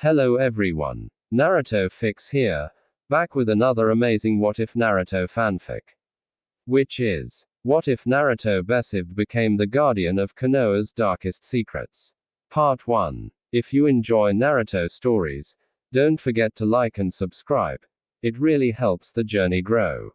Hello everyone. Naruto Fix here, back with another amazing What If Naruto fanfic. Which is, what if Naruto Becived became the guardian of Konoha's darkest secrets? Part 1. If you enjoy Naruto stories, don't forget to like and subscribe. It really helps the journey grow.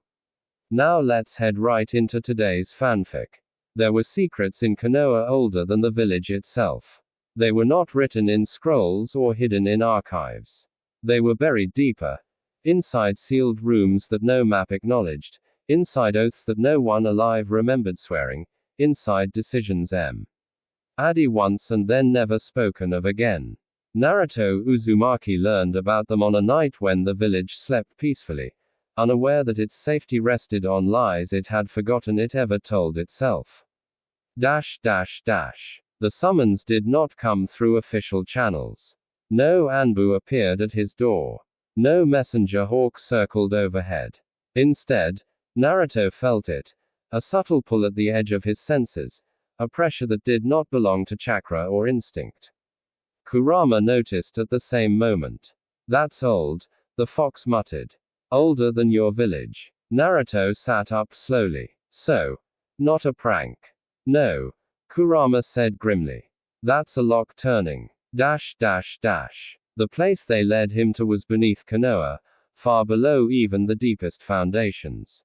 Now let's head right into today's fanfic. There were secrets in Konoha older than the village itself. They were not written in scrolls or hidden in archives. They were buried deeper, inside sealed rooms that no map acknowledged, inside oaths that no one alive remembered swearing, inside decisions Adi once and then never spoken of again. Naruto Uzumaki learned about them on a night when the village slept peacefully, unaware that its safety rested on lies it had forgotten it ever told itself. The summons did not come through official channels. No Anbu appeared at his door. No messenger hawk circled overhead. Instead, Naruto felt it, a subtle pull at the edge of his senses, a pressure that did not belong to chakra or instinct. Kurama noticed at the same moment. That's old, the fox muttered. Older than your village. Naruto sat up slowly. So, not a prank. No. Kurama said grimly. That's a lock turning. The place they led him to was beneath Konoha, far below even the deepest foundations.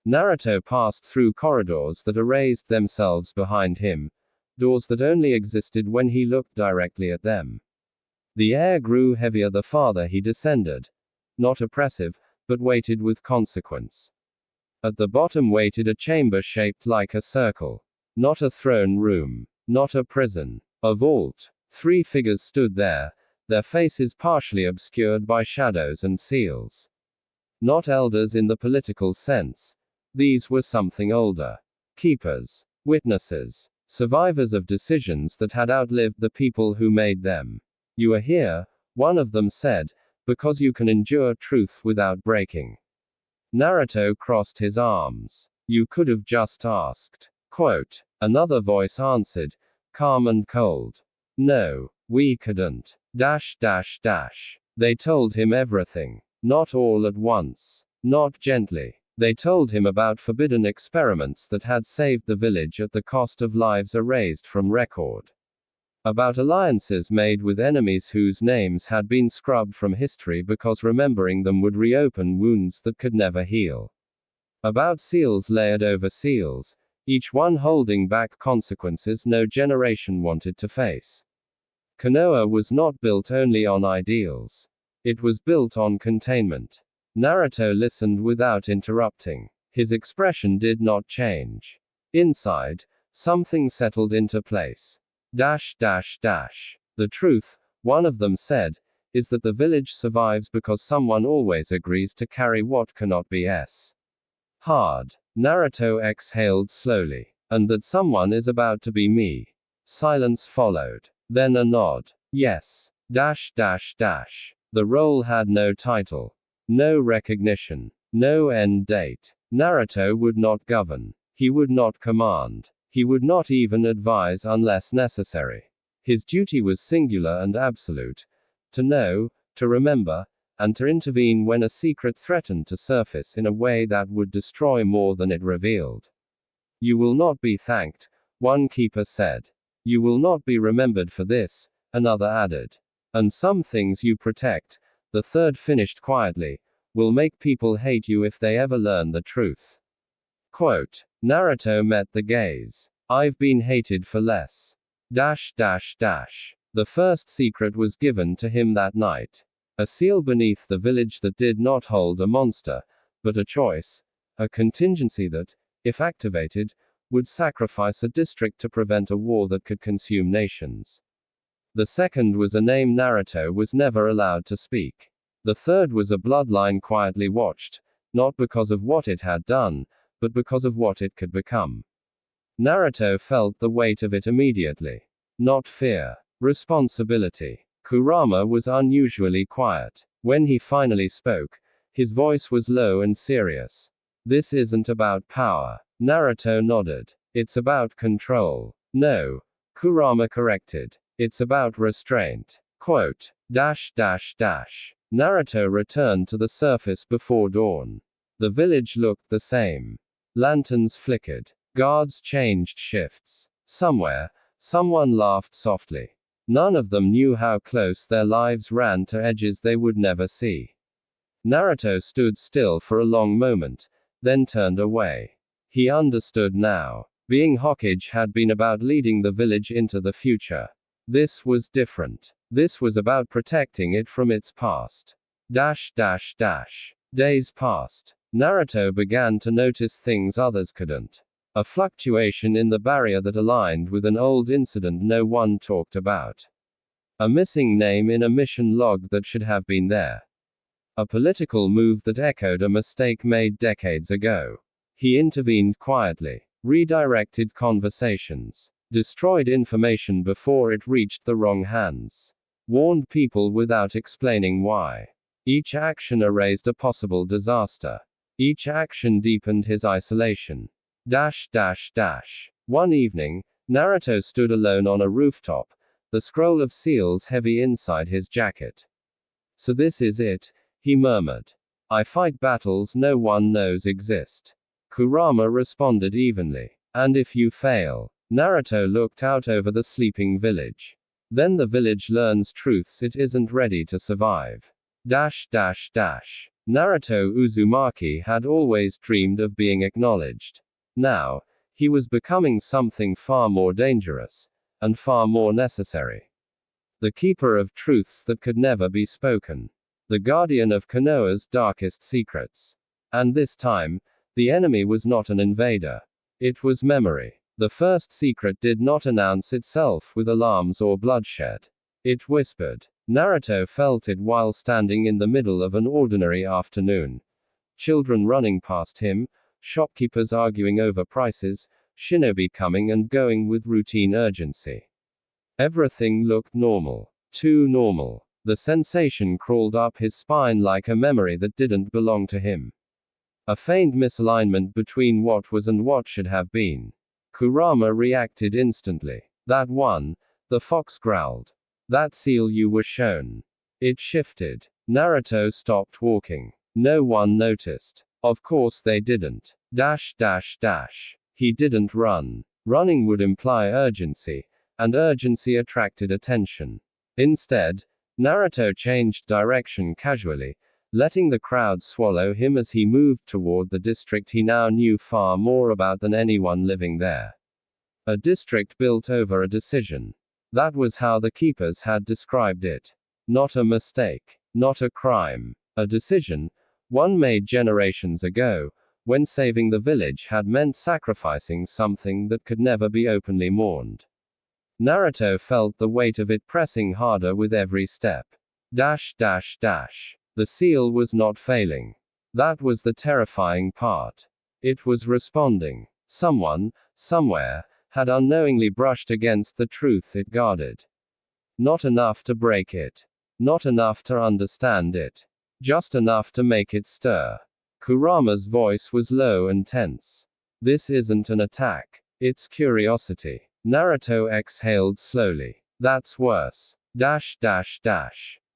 Naruto passed through corridors that erased themselves behind him, doors that only existed when he looked directly at them. The air grew heavier the farther he descended. Not oppressive, but weighted with consequence. At the bottom waited a chamber shaped like a circle. Not a throne room. Not a prison. A vault. 3 figures stood there, their faces partially obscured by shadows and seals. Not elders in the political sense. These were something older. Keepers. Witnesses. Survivors of decisions that had outlived the people who made them. You are here, one of them said, because you can endure truth without breaking. Naruto crossed his arms. You could have just asked. Quote. Another voice answered, calm and cold. No, we couldn't. They told him everything. Not all at once. Not gently. They told him about forbidden experiments that had saved the village at the cost of lives erased from record. About alliances made with enemies whose names had been scrubbed from history because remembering them would reopen wounds that could never heal. About seals layered over seals, each one holding back consequences no generation wanted to face. Konoha was not built only on ideals. It was built on containment. Naruto listened without interrupting. His expression did not change. Inside, something settled into place. The truth, one of them said, is that the village survives because someone always agrees to carry what cannot be hard. Naruto exhaled slowly. And that someone is about to be me. Silence followed. Then a nod. Yes. The role had no title. No recognition. No end date. Naruto would not govern. He would not command. He would not even advise unless necessary. His duty was singular and absolute. To know, to remember, and to intervene when a secret threatened to surface in a way that would destroy more than it revealed. You will not be thanked, one keeper said. You will not be remembered for this, another added. And some things you protect, the third finished quietly, will make people hate you if they ever learn the truth. Quote. Naruto met the gaze. I've been hated for less. The first secret was given to him that night. A seal beneath the village that did not hold a monster, but a choice, a contingency that, if activated, would sacrifice a district to prevent a war that could consume nations. The second was a name Naruto was never allowed to speak. The third was a bloodline quietly watched, not because of what it had done, but because of what it could become. Naruto felt the weight of it immediately. Not fear. Responsibility. Kurama was unusually quiet. When he finally spoke, his voice was low and serious. This isn't about power. Naruto nodded. It's about control. No. Kurama corrected. It's about restraint. Quote, Naruto returned to the surface before dawn. The village looked the same. Lanterns flickered. Guards changed shifts. Somewhere, someone laughed softly. None of them knew how close their lives ran to edges they would never see. Naruto stood still for a long moment, then turned away. He understood now. Being Hokage had been about leading the village into the future. This was different. This was about protecting it from its past. Days passed. Naruto began to notice things others couldn't. A fluctuation in the barrier that aligned with an old incident no one talked about. A missing name in a mission log that should have been there. A political move that echoed a mistake made decades ago. He intervened quietly, redirected conversations, destroyed information before it reached the wrong hands, warned people without explaining why. Each action erased a possible disaster. Each action deepened his isolation. One evening, Naruto stood alone on a rooftop, the scroll of seals heavy inside his jacket. So this is it, he murmured. I fight battles no one knows exist. Kurama responded evenly. And if you fail? Naruto looked out over the sleeping village. Then the village learns truths it isn't ready to survive. Naruto Uzumaki had always dreamed of being acknowledged. Now, he was becoming something far more dangerous, and far more necessary. The keeper of truths that could never be spoken. The guardian of Konoha's darkest secrets. And this time, the enemy was not an invader. It was memory. The first secret did not announce itself with alarms or bloodshed. It whispered. Naruto felt it while standing in the middle of an ordinary afternoon. Children running past him, shopkeepers arguing over prices, shinobi coming and going with routine urgency. Everything looked normal. Too normal. The sensation crawled up his spine like a memory that didn't belong to him. A faint misalignment between what was and what should have been. Kurama reacted instantly. That one, the fox growled. That seal you were shown. It shifted. Naruto stopped walking. No one noticed. Of course they didn't. He didn't run. Running would imply urgency, and urgency attracted attention. Instead, Naruto changed direction casually, letting the crowd swallow him as he moved toward the district he now knew far more about than anyone living there. A district built over a decision. That was how the keepers had described it. Not a mistake. Not a crime. A decision, one made generations ago, when saving the village had meant sacrificing something that could never be openly mourned. Naruto felt the weight of it pressing harder with every step. The seal was not failing. That was the terrifying part. It was responding. Someone, somewhere, had unknowingly brushed against the truth it guarded. Not enough to break it. Not enough to understand it. Just enough to make it stir. Kurama's voice was low and tense. This isn't an attack. It's curiosity. Naruto exhaled slowly. That's worse.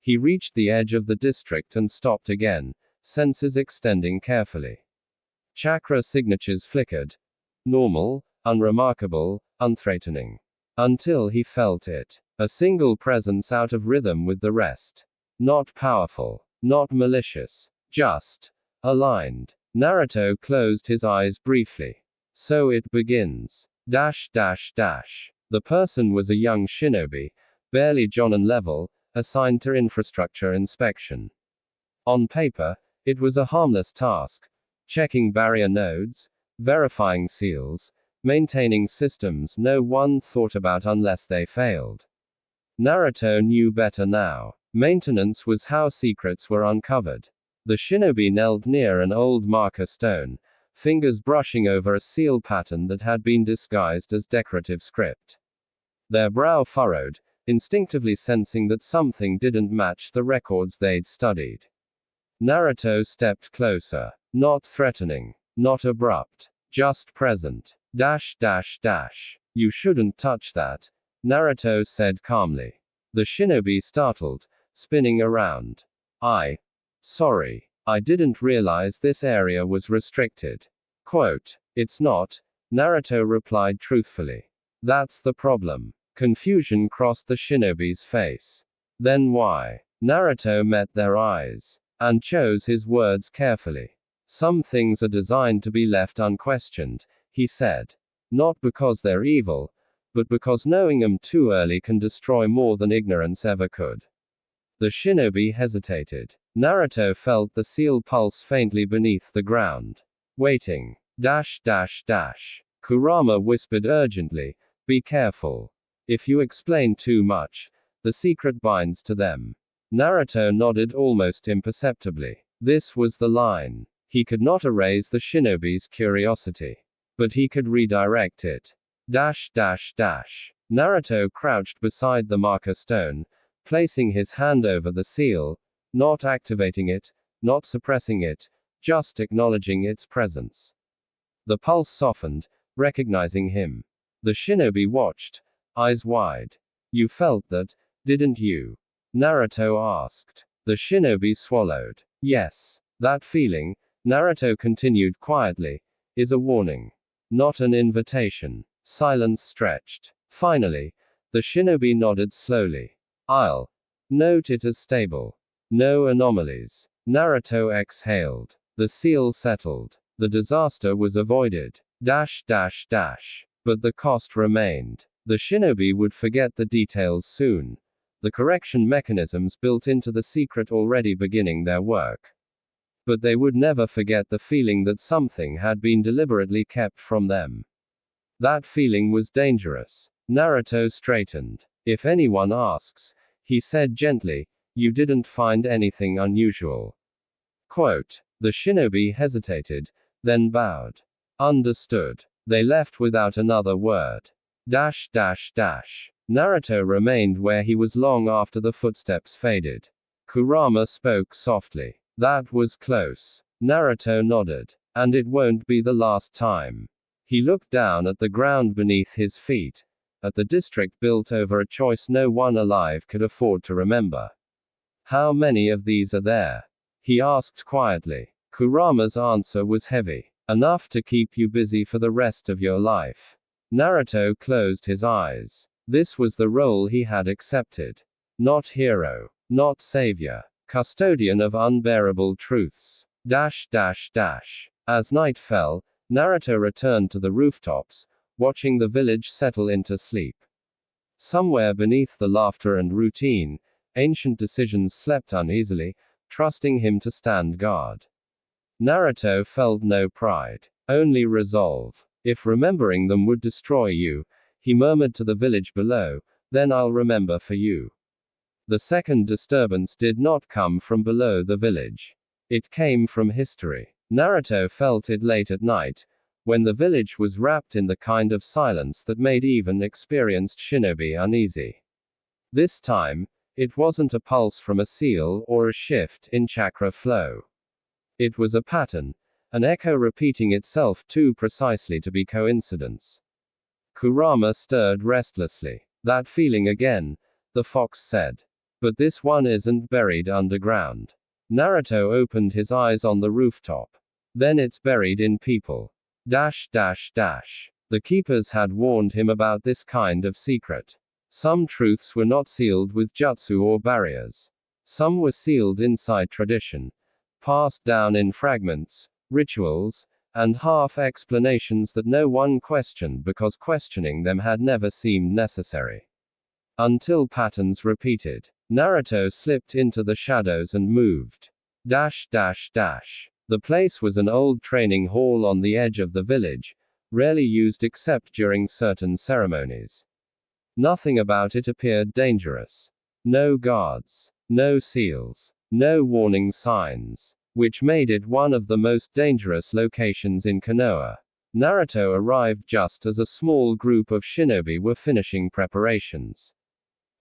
He reached the edge of the district and stopped again, senses extending carefully. Chakra signatures flickered. Normal, unremarkable, unthreatening. Until he felt it. A single presence out of rhythm with the rest. Not powerful. Not malicious. Just aligned. Naruto closed his eyes briefly. So it begins. The person was a young shinobi, barely Jonin level, assigned to infrastructure inspection. On paper, it was a harmless task. Checking barrier nodes, verifying seals, maintaining systems no one thought about unless they failed. Naruto knew better now. Maintenance was how secrets were uncovered. The shinobi knelt near an old marker stone, fingers brushing over a seal pattern that had been disguised as decorative script. Their brow furrowed, instinctively sensing that something didn't match the records they'd studied. Naruto stepped closer. Not threatening. Not abrupt. Just present. You shouldn't touch that, Naruto said calmly. The shinobi startled, spinning around. Sorry. I didn't realize this area was restricted. Quote, it's not, Naruto replied truthfully. That's the problem. Confusion crossed the shinobi's face. Then why? Naruto met their eyes, and chose his words carefully. Some things are designed to be left unquestioned, he said. Not because they're evil, but because knowing them too early can destroy more than ignorance ever could. The shinobi hesitated. Naruto felt the seal pulse faintly beneath the ground. Waiting. Kurama whispered urgently, be careful. If you explain too much, the secret binds to them. Naruto nodded almost imperceptibly. This was the line. He could not erase the shinobi's curiosity. But he could redirect it. Naruto crouched beside the marker stone, placing his hand over the seal, not activating it, not suppressing it, just acknowledging its presence. The pulse softened, recognizing him. The shinobi watched, eyes wide. You felt that, didn't you? Naruto asked. The shinobi swallowed. Yes. That feeling, Naruto continued quietly, is a warning. Not an invitation. Silence stretched. Finally, the shinobi nodded slowly. I'll note it as stable. No anomalies. Naruto exhaled. The seal settled. The disaster was avoided. But the cost remained. The shinobi would forget the details soon. The correction mechanisms built into the secret already beginning their work. But they would never forget the feeling that something had been deliberately kept from them. That feeling was dangerous. Naruto straightened. If anyone asks, he said gently, you didn't find anything unusual. Quote, the shinobi hesitated, then bowed. Understood. They left without another word. Naruto remained where he was long after the footsteps faded. Kurama spoke softly. That was close. Naruto nodded. And it won't be the last time. He looked down at the ground beneath his feet, at the district built over a choice no one alive could afford to remember. How many of these are there? He asked quietly. Kurama's answer was heavy. Enough to keep you busy for the rest of your life. Naruto closed his eyes. This was the role he had accepted. Not hero. Not savior. Custodian of unbearable truths. As night fell, Naruto returned to the rooftops, watching the village settle into sleep. Somewhere beneath the laughter and routine, ancient decisions slept uneasily, trusting him to stand guard. Naruto felt no pride, only resolve. If remembering them would destroy you, he murmured to the village below, then I'll remember for you. The second disturbance did not come from below the village. It came from history. Naruto felt it late at night, when the village was wrapped in the kind of silence that made even experienced shinobi uneasy. This time, it wasn't a pulse from a seal or a shift in chakra flow. It was a pattern, an echo repeating itself too precisely to be coincidence. Kurama stirred restlessly. That feeling again, the fox said. But this one isn't buried underground. Naruto opened his eyes on the rooftop. Then it's buried in people. The keepers had warned him about this kind of secret. Some truths were not sealed with jutsu or barriers. Some were sealed inside tradition, passed down in fragments, rituals, and half-explanations that no one questioned because questioning them had never seemed necessary. Until patterns repeated. Naruto slipped into the shadows and moved. The place was an old training hall on the edge of the village, rarely used except during certain ceremonies. Nothing about it appeared dangerous. No guards. No seals. No warning signs. Which made it one of the most dangerous locations in Konoha. Naruto arrived just as a small group of shinobi were finishing preparations.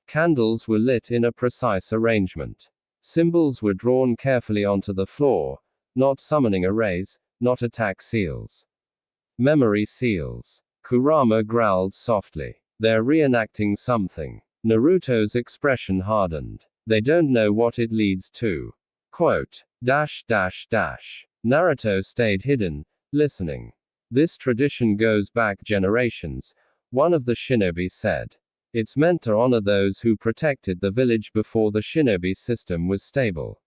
Candles were lit in a precise arrangement. Symbols were drawn carefully onto the floor, not summoning arrays, not attack seals. Memory seals. Kurama growled softly. They're reenacting something. Naruto's expression hardened. They don't know what it leads to. Quote, Naruto stayed hidden, listening. This tradition goes back generations, one of the shinobi said. It's meant to honor those who protected the village before the shinobi system was stable.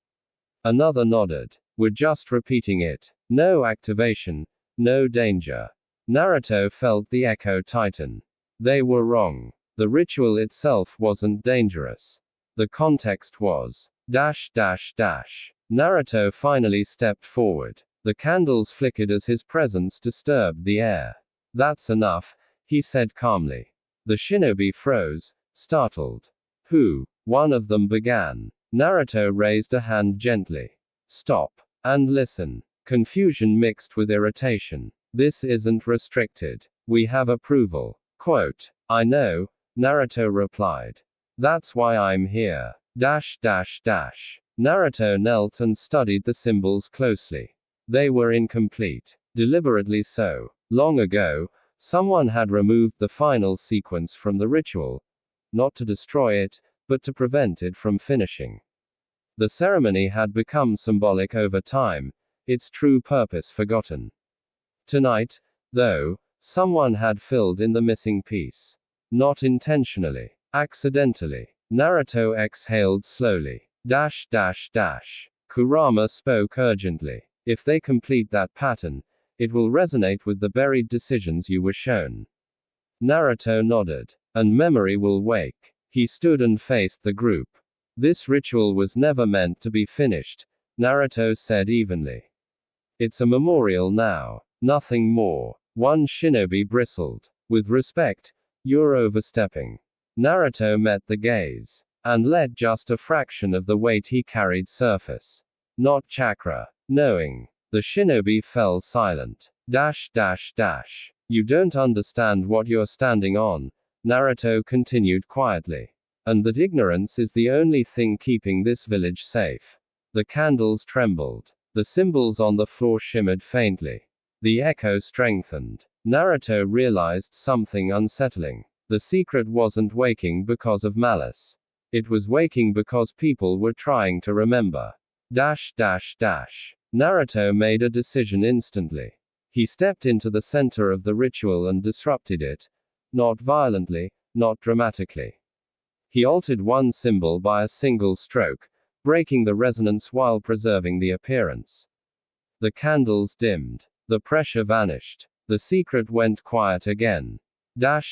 Another nodded. We're just repeating it. No activation, no danger. Naruto felt the echo tighten. They were wrong. The ritual itself wasn't dangerous. The context was. Naruto finally stepped forward. The candles flickered as his presence disturbed the air. That's enough, he said calmly. The shinobi froze, startled. Who? One of them began. Naruto raised a hand gently. Stop. And listen. Confusion mixed with irritation. This isn't restricted. We have approval. Quote, I know, Naruto replied. That's why I'm here. Naruto knelt and studied the symbols closely. They were incomplete. Deliberately so. Long ago, someone had removed the final sequence from the ritual. Not to destroy it, but to prevent it from finishing. The ceremony had become symbolic over time, its true purpose forgotten. Tonight, though, someone had filled in the missing piece. Not intentionally. Accidentally. Naruto exhaled slowly. Kurama spoke urgently. If they complete that pattern, it will resonate with the buried decisions you were shown. Naruto nodded. And memory will wake. He stood and faced the group. This ritual was never meant to be finished, Naruto said evenly. It's a memorial now. Nothing more. One shinobi bristled. With respect, you're overstepping. Naruto met the gaze. And let just a fraction of the weight he carried surface. Not chakra. Knowing. The shinobi fell silent. You don't understand what you're standing on, Naruto continued quietly. And that ignorance is the only thing keeping this village safe. The candles trembled. The symbols on the floor shimmered faintly. The echo strengthened. Naruto realized something unsettling. The secret wasn't waking because of malice. It was waking because people were trying to remember. Naruto made a decision instantly. He stepped into the center of the ritual and disrupted it. Not violently, not dramatically. He altered one symbol by a single stroke, breaking the resonance while preserving the appearance. The candles dimmed. The pressure vanished. The secret went quiet again. The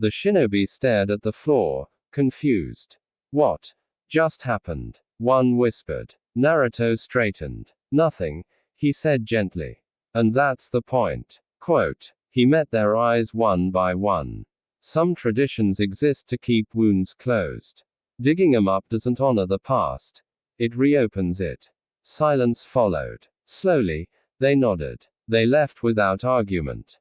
shinobi stared at the floor, confused. What just happened? One whispered. Naruto straightened. Nothing, he said gently. And that's the point. Quote, he met their eyes one by one. Some traditions exist to keep wounds closed. Digging them up doesn't honor the past. It reopens it. Silence followed. Slowly, they nodded. They left without argument.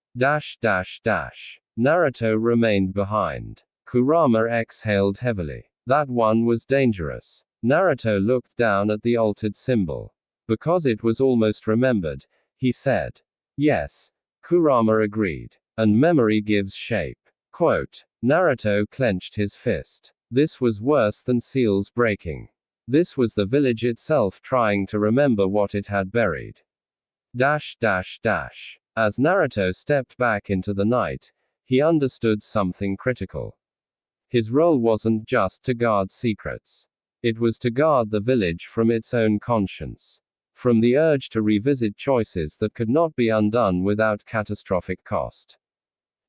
Naruto remained behind. Kurama exhaled heavily. That one was dangerous. Naruto looked down at the altered symbol. Because it was almost remembered, he said. Yes. Kurama agreed. And memory gives shape. Quote, Naruto clenched his fist. This was worse than seals breaking. This was the village itself trying to remember what it had buried. As Naruto stepped back into the night, he understood something critical. His role wasn't just to guard secrets. It was to guard the village from its own conscience. From the urge to revisit choices that could not be undone without catastrophic cost.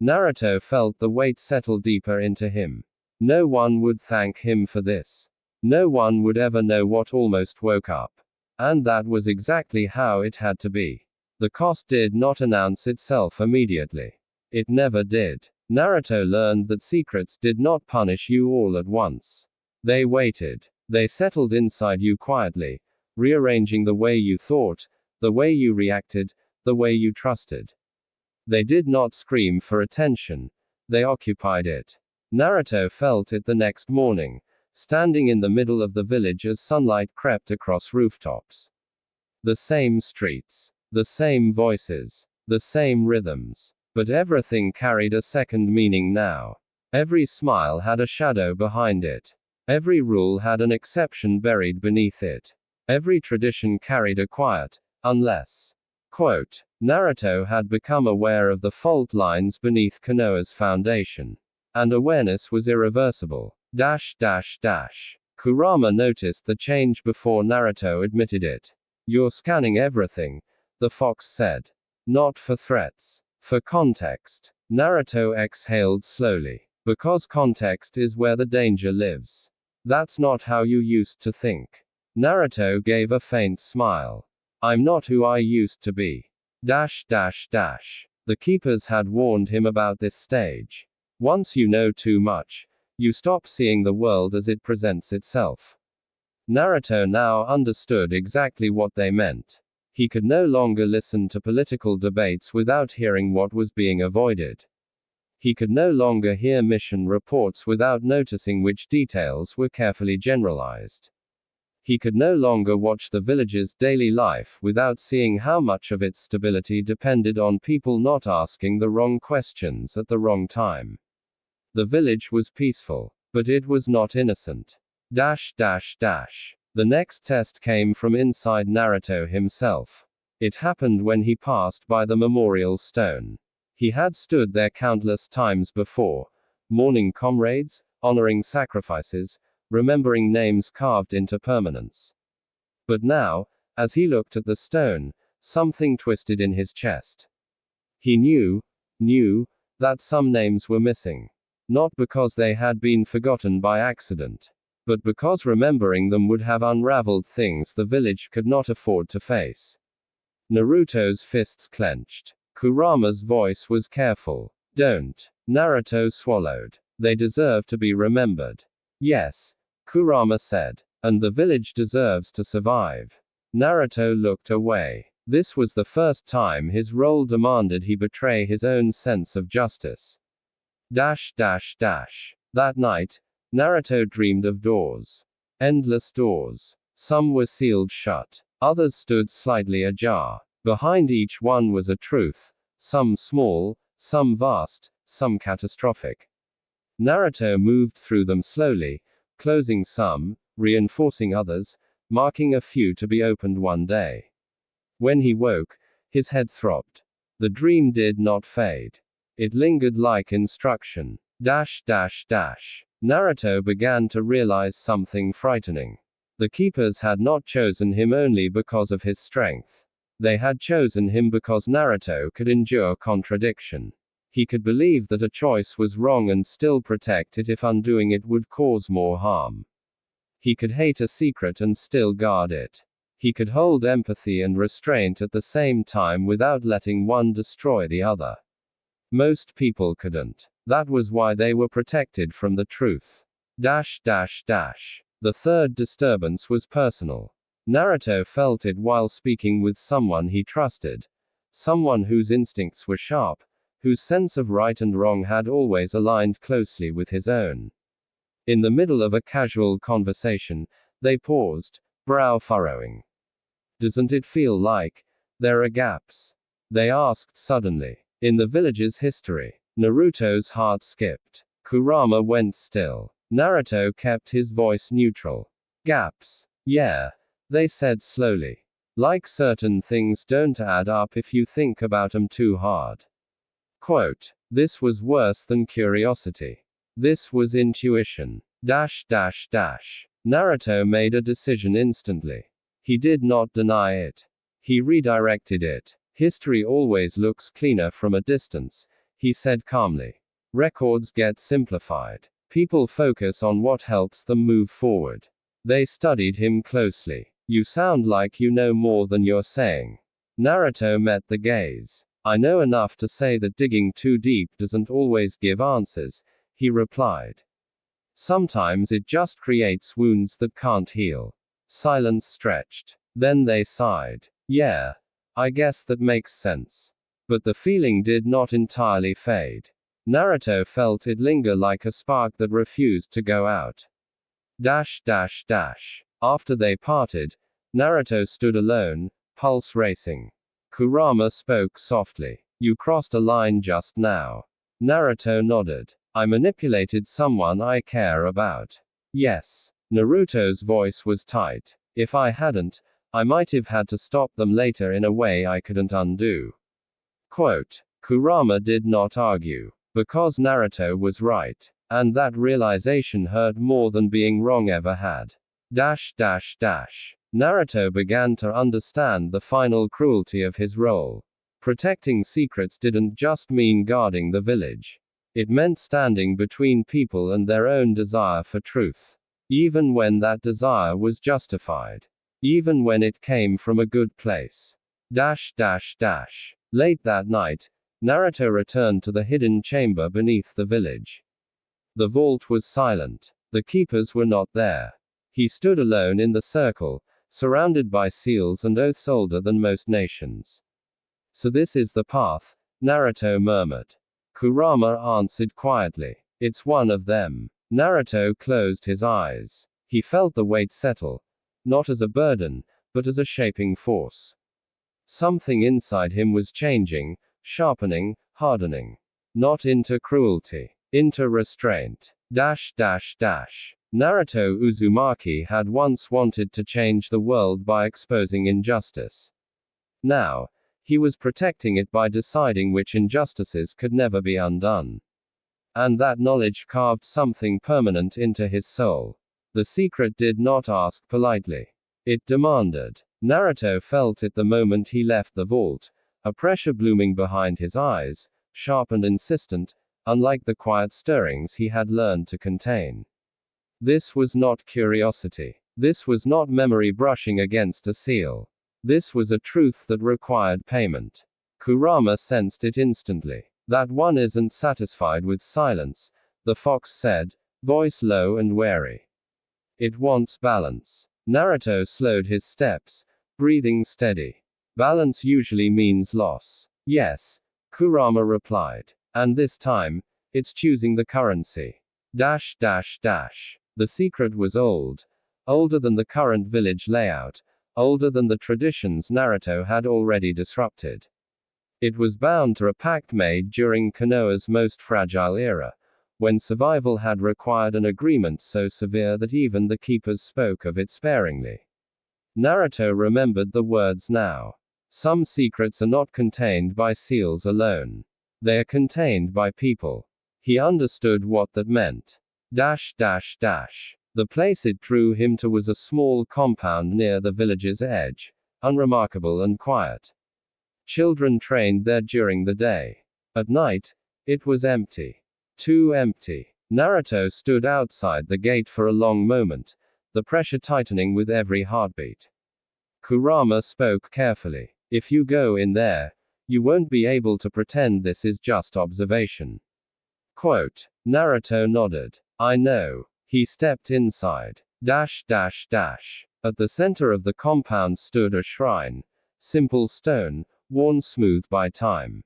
Naruto felt the weight settle deeper into him. No one would thank him for this. No one would ever know what almost woke up. And that was exactly how it had to be. The cost did not announce itself immediately. It never did. Naruto learned that secrets did not punish you all at once. They waited. They settled inside you quietly, rearranging the way you thought, the way you reacted, the way you trusted. They did not scream for attention. They occupied it. Naruto felt it the next morning, standing in the middle of the village as sunlight crept across rooftops. The same streets. The same voices. The same rhythms. But everything carried a second meaning now. Every smile had a shadow behind it. Every rule had an exception buried beneath it. Every tradition carried a quiet, unless. Quote. Naruto had become aware of the fault lines beneath Konoha's foundation. And awareness was irreversible. Kurama noticed the change before Naruto admitted it. You're scanning everything, the fox said. Not for threats. For context. Naruto exhaled slowly. Because context is where the danger lives. That's not how you used to think. Naruto gave a faint smile. I'm not who I used to be. The keepers had warned him about this stage. Once you know too much, you stop seeing the world as it presents itself. Naruto now understood exactly what they meant. He could no longer listen to political debates without hearing what was being avoided. He could no longer hear mission reports without noticing which details were carefully generalized. He could no longer watch the village's daily life without seeing how much of its stability depended on people not asking the wrong questions at the wrong time. The village was peaceful, but it was not innocent. The next test came from inside Naruto himself. It happened when he passed by the memorial stone. He had stood there countless times before, mourning comrades, honoring sacrifices, remembering names carved into permanence. But now, as he looked at the stone, something twisted in his chest. He knew that some names were missing. Not because they had been forgotten by accident, but because remembering them would have unraveled things the village could not afford to face. Naruto's fists clenched. Kurama's voice was careful. Don't. Naruto swallowed. They deserve to be remembered. Yes, Kurama said. And the village deserves to survive. Naruto looked away. This was the first time his role demanded he betray his own sense of justice. That night, Naruto dreamed of doors. Endless doors. Some were sealed shut. Others stood slightly ajar. Behind each one was a truth. Some small, some vast, some catastrophic. Naruto moved through them slowly, closing some, reinforcing others, marking a few to be opened one day. When he woke, his head throbbed. The dream did not fade. It lingered like instruction. Naruto began to realize something frightening. The keepers had not chosen him only because of his strength. They had chosen him because Naruto could endure contradiction. He could believe that a choice was wrong and still protect it if undoing it would cause more harm. He could hate a secret and still guard it. He could hold empathy and restraint at the same time without letting one destroy the other. Most people couldn't. That was why they were protected from the truth. The third disturbance was personal. Naruto felt it while speaking with someone he trusted. Someone whose instincts were sharp, whose sense of right and wrong had always aligned closely with his own. In the middle of a casual conversation, they paused, brow furrowing. Doesn't it feel like there are gaps? They asked suddenly. In the village's history, Naruto's heart skipped. Kurama went still. Naruto kept his voice neutral. Gaps. Yeah, they said slowly. Like certain things don't add up if you think about 'em too hard. Quote. This was worse than curiosity. This was intuition. Naruto made a decision instantly. He did not deny it. He redirected it. History always looks cleaner from a distance, he said calmly. Records get simplified. People focus on what helps them move forward. They studied him closely. You sound like you know more than you're saying. Naruto met the gaze. I know enough to say that digging too deep doesn't always give answers, he replied. Sometimes it just creates wounds that can't heal. Silence stretched. Then they sighed. Yeah. I guess that makes sense. But the feeling did not entirely fade. Naruto felt it linger like a spark that refused to go out. After they parted, Naruto stood alone, pulse racing. Kurama spoke softly. You crossed a line just now. Naruto nodded. I manipulated someone I care about. Yes. Naruto's voice was tight. If I hadn't, I might have had to stop them later in a way I couldn't undo. Quote. Kurama did not argue. Because Naruto was right. And that realization hurt more than being wrong ever had. Naruto began to understand the final cruelty of his role. Protecting secrets didn't just mean guarding the village. It meant standing between people and their own desire for truth. Even when that desire was justified. Even when it came from a good place. Late that night, Naruto returned to the hidden chamber beneath the village. The vault was silent. The keepers were not there. He stood alone in the circle, surrounded by seals and oaths older than most nations. So this is the path, Naruto murmured. Kurama answered quietly. It's one of them. Naruto closed his eyes. He felt the weight settle, not as a burden, but as a shaping force. Something inside him was changing, sharpening, hardening. Not into cruelty, into restraint. Naruto Uzumaki had once wanted to change the world by exposing injustice. Now, he was protecting it by deciding which injustices could never be undone. And that knowledge carved something permanent into his soul. The secret did not ask politely. It demanded. Naruto felt it the moment he left the vault, a pressure blooming behind his eyes, sharp and insistent, unlike the quiet stirrings he had learned to contain. This was not curiosity. This was not memory brushing against a seal. This was a truth that required payment. Kurama sensed it instantly. That one isn't satisfied with silence, the fox said, voice low and wary. It wants balance. Naruto slowed his steps, breathing steady. Balance usually means loss. Yes, Kurama replied. And this time, it's choosing the currency. The secret was old. Older than the current village layout. Older than the traditions Naruto had already disrupted. It was bound to a pact made during Konoha's most fragile era, when survival had required an agreement so severe that even the keepers spoke of it sparingly. Naruto remembered the words now. Some secrets are not contained by seals alone. They are contained by people. He understood what that meant. The place it drew him to was a small compound near the village's edge, unremarkable and quiet. Children trained there during the day. At night, it was empty. Too empty. Naruto stood outside the gate for a long moment, the pressure tightening with every heartbeat. Kurama spoke carefully. If you go in there, you won't be able to pretend this is just observation. Quote. Naruto nodded. I know. He stepped inside. At the center of the compound stood a shrine. Simple stone, worn smooth by time.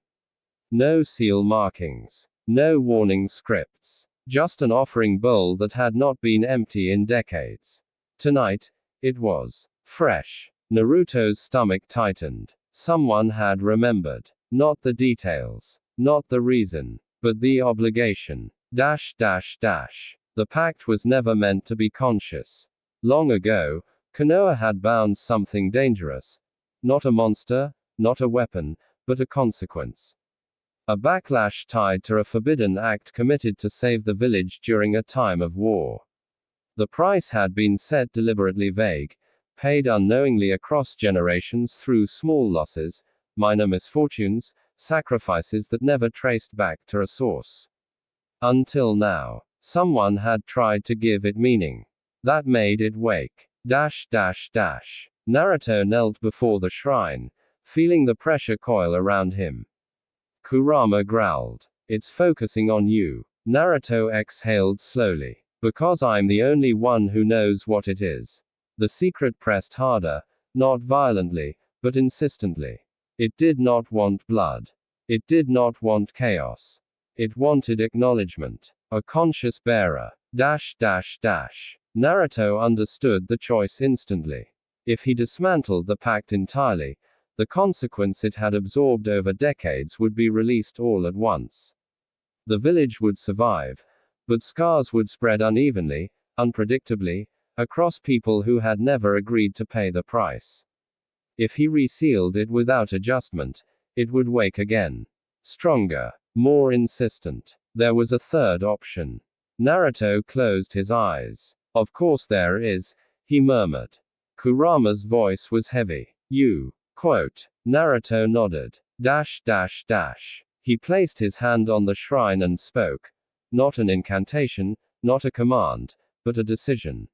No seal markings. No warning scripts. Just an offering bowl that had not been empty in decades. Tonight, it was fresh. Naruto's stomach tightened. Someone had remembered. Not the details. Not the reason. But the obligation. The pact was never meant to be conscious. Long ago, Konoha had bound something dangerous. Not a monster, not a weapon, but a consequence. A backlash tied to a forbidden act committed to save the village during a time of war. The price had been set deliberately vague, paid unknowingly across generations through small losses, minor misfortunes, sacrifices that never traced back to a source. Until now. Someone had tried to give it meaning. That made it wake. Naruto knelt before the shrine, feeling the pressure coil around him. Kurama growled. It's focusing on you. Naruto exhaled slowly. Because I'm the only one who knows what it is. The secret pressed harder, not violently, but insistently. It did not want blood. It did not want chaos. It wanted acknowledgement. A conscious bearer. Naruto understood the choice instantly. If he dismantled the pact entirely, the consequence it had absorbed over decades would be released all at once. The village would survive, but scars would spread unevenly, unpredictably, across people who had never agreed to pay the price. If he resealed it without adjustment, it would wake again. Stronger, more insistent. There was a third option. Naruto closed his eyes. Of course there is, he murmured. Kurama's voice was heavy. You, quote. Naruto nodded. He placed his hand on the shrine and spoke. Not an incantation, not a command, but a decision.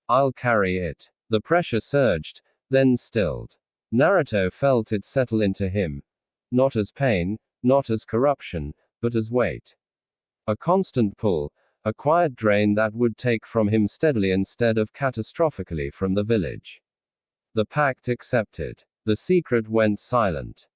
I'll carry it. The pressure surged, then stilled. Naruto felt it settle into him. Not as pain, not as corruption, but as weight. A constant pull, a quiet drain that would take from him steadily instead of catastrophically from the village. The pact accepted. The secret went silent.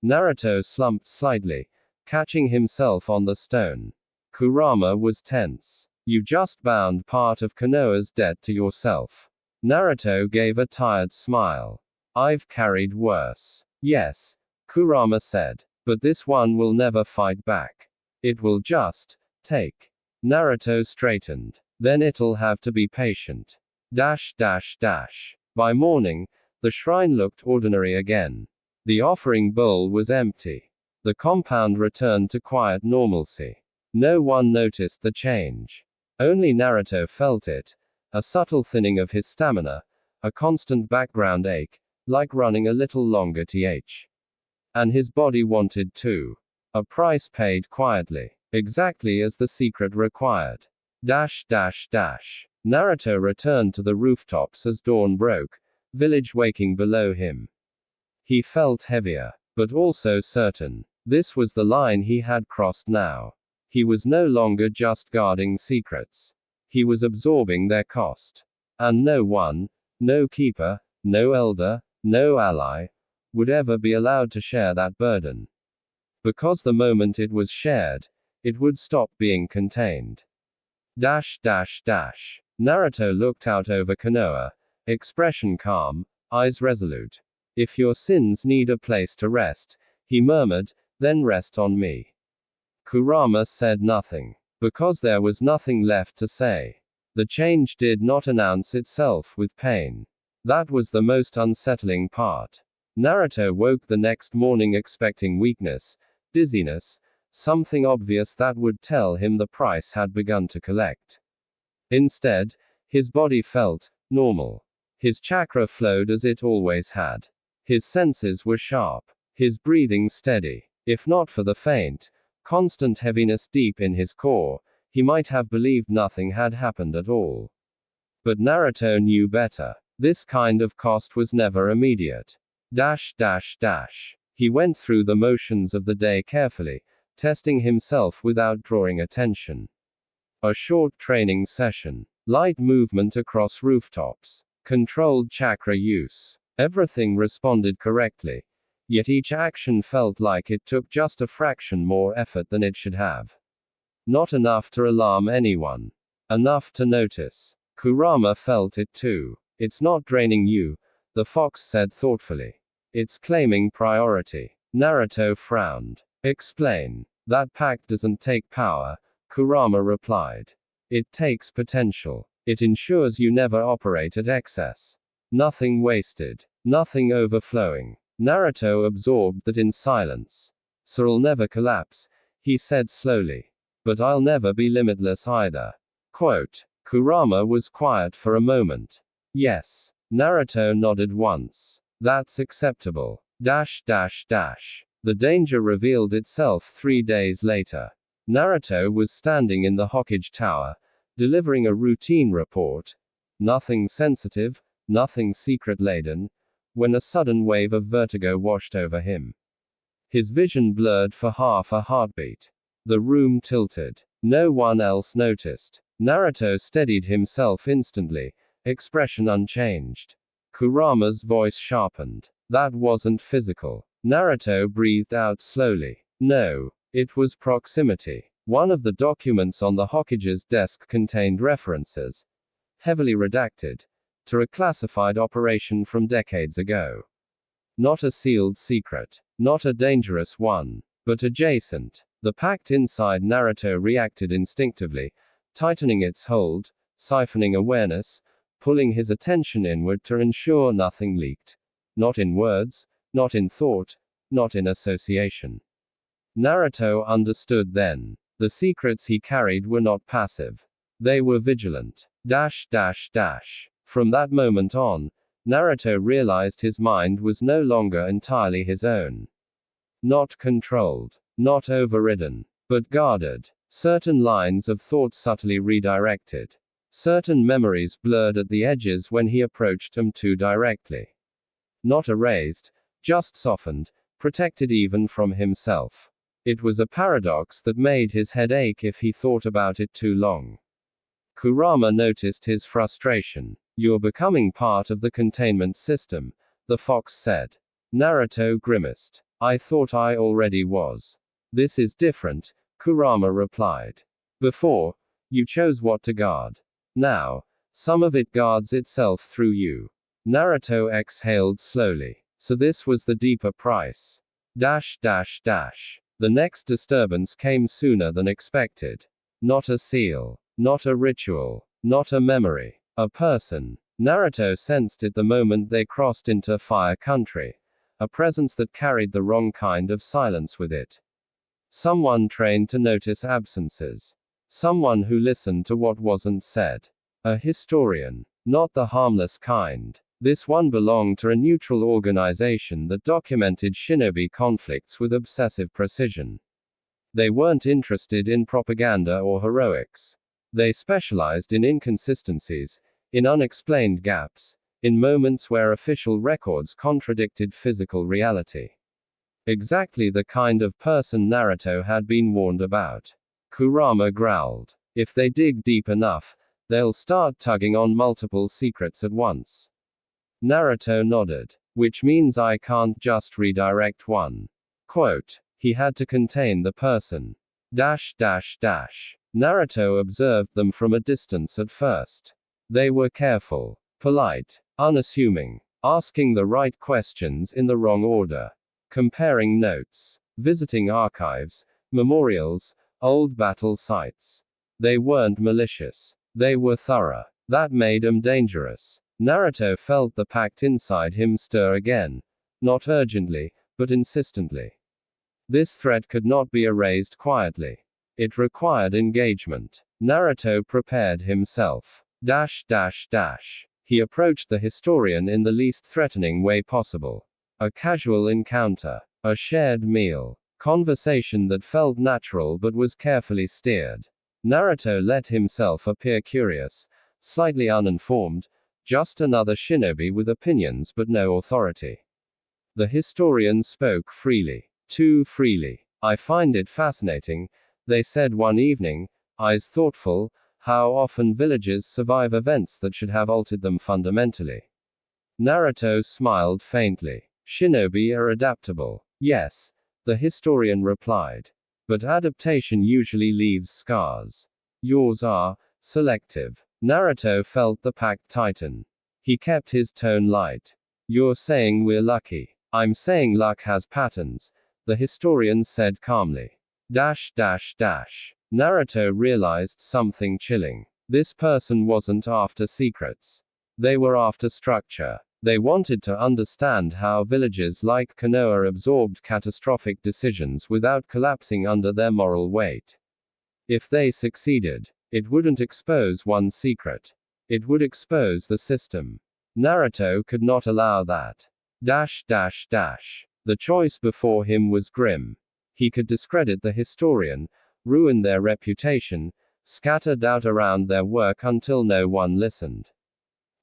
Naruto slumped slightly, catching himself on the stone. Kurama was tense. You just bound part of Konoha's debt to yourself. Naruto gave a tired smile. I've carried worse. Yes, Kurama said. But this one will never fight back. It will just take. Naruto straightened. Then it'll have to be patient. By morning, the shrine looked ordinary again. The offering bowl was empty. The compound returned to quiet normalcy. No one noticed the change. Only Naruto felt it. A subtle thinning of his stamina. A constant background ache, like running a little longer And his body wanted to. A price paid quietly. Exactly as the secret required. Naruto returned to the rooftops as dawn broke, village waking below him. He felt heavier, but also certain. This was the line he had crossed now. He was no longer just guarding secrets. He was absorbing their cost. And no one, no keeper, no elder, no ally, would ever be allowed to share that burden. Because the moment it was shared, it would stop being contained. Naruto looked out over Konoha, expression calm, eyes resolute. If your sins need a place to rest, he murmured, then rest on me. Kurama said nothing. Because there was nothing left to say. The change did not announce itself with pain. That was the most unsettling part. Naruto woke the next morning expecting weakness, dizziness, something obvious that would tell him the price had begun to collect. Instead, his body felt normal. His chakra flowed as it always had. His senses were sharp. His breathing steady. If not for the faint, constant heaviness deep in his core, he might have believed nothing had happened at all. But Naruto knew better. This kind of cost was never immediate. He went through the motions of the day carefully, testing himself without drawing attention. A short training session. Light movement across rooftops. Controlled chakra use. Everything responded correctly. Yet each action felt like it took just a fraction more effort than it should have. Not enough to alarm anyone. Enough to notice. Kurama felt it too. It's not draining you, the fox said thoughtfully. It's claiming priority. Naruto frowned. Explain. That pact doesn't take power, Kurama replied. It takes potential. It ensures you never operate at excess. Nothing wasted. Nothing overflowing. Naruto absorbed that in silence. So I'll never collapse, he said slowly. But I'll never be limitless either. Quote. Kurama was quiet for a moment. Yes. Naruto nodded once. That's acceptable. The danger revealed itself 3 days later. Naruto was standing in the Hokage Tower, delivering a routine report. Nothing sensitive, nothing secret-laden, when a sudden wave of vertigo washed over him. His vision blurred for half a heartbeat. The room tilted. No one else noticed. Naruto steadied himself instantly, expression unchanged. Kurama's voice sharpened. That wasn't physical. Naruto breathed out slowly. No, it was proximity. One of the documents on the Hokage's desk contained references, heavily redacted, to a classified operation from decades ago. Not a sealed secret. Not a dangerous one. But adjacent. The pact inside Naruto reacted instinctively, tightening its hold, siphoning awareness, pulling his attention inward to ensure nothing leaked. Not in words, not in thought, not in association. Naruto understood then. The secrets he carried were not passive. They were vigilant. From that moment on, Naruto realized his mind was no longer entirely his own. Not controlled, not overridden, but guarded. Certain lines of thought subtly redirected. Certain memories blurred at the edges when he approached them too directly. Not erased, just softened, protected even from himself. It was a paradox that made his head ache if he thought about it too long. Kurama noticed his frustration. "You're becoming part of the containment system," the fox said. Naruto grimaced. "I thought I already was." "This is different," Kurama replied. "Before, you chose what to guard. Now, some of it guards itself through you." Naruto exhaled slowly. So this was the deeper price. The next disturbance came sooner than expected. Not a seal. Not a ritual. Not a memory. A person. Naruto sensed it the moment they crossed into Fire Country. A presence that carried the wrong kind of silence with it. Someone trained to notice absences. Someone who listened to what wasn't said. A historian. Not the harmless kind. This one belonged to a neutral organization that documented shinobi conflicts with obsessive precision. They weren't interested in propaganda or heroics. They specialized in inconsistencies, in unexplained gaps, in moments where official records contradicted physical reality. Exactly the kind of person Naruto had been warned about. Kurama growled. "If they dig deep enough, they'll start tugging on multiple secrets at once." Naruto nodded. "Which means I can't just redirect one." Quote. He had to contain the person. Naruto observed them from a distance at first. They were careful, polite, unassuming, asking the right questions in the wrong order, comparing notes, visiting archives, memorials, old battle sites. They weren't malicious. They were thorough. That made them dangerous. Naruto felt the pact inside him stir again. Not urgently, but insistently. This threat could not be erased quietly. It required engagement. Naruto prepared himself. He approached the historian in the least threatening way possible. A casual encounter. A shared meal. Conversation that felt natural but was carefully steered. Naruto let himself appear curious, slightly uninformed, just another shinobi with opinions but no authority. The historian spoke freely. Too freely. "I find it fascinating," they said one evening, eyes thoughtful, "how often villages survive events that should have altered them fundamentally." Naruto smiled faintly. "Shinobi are adaptable." "Yes," the historian replied. "But adaptation usually leaves scars. Yours are selective." Naruto felt the pact tighten. He kept his tone light. "You're saying we're lucky." "I'm saying luck has patterns," the historian said calmly. Naruto realized something chilling. This person wasn't after secrets. They were after structure. They wanted to understand how villages like Konoha absorbed catastrophic decisions without collapsing under their moral weight. If they succeeded, it wouldn't expose one secret. It would expose the system. Naruto could not allow that. The choice before him was grim. He could discredit the historian, ruin their reputation, scatter doubt around their work until no one listened.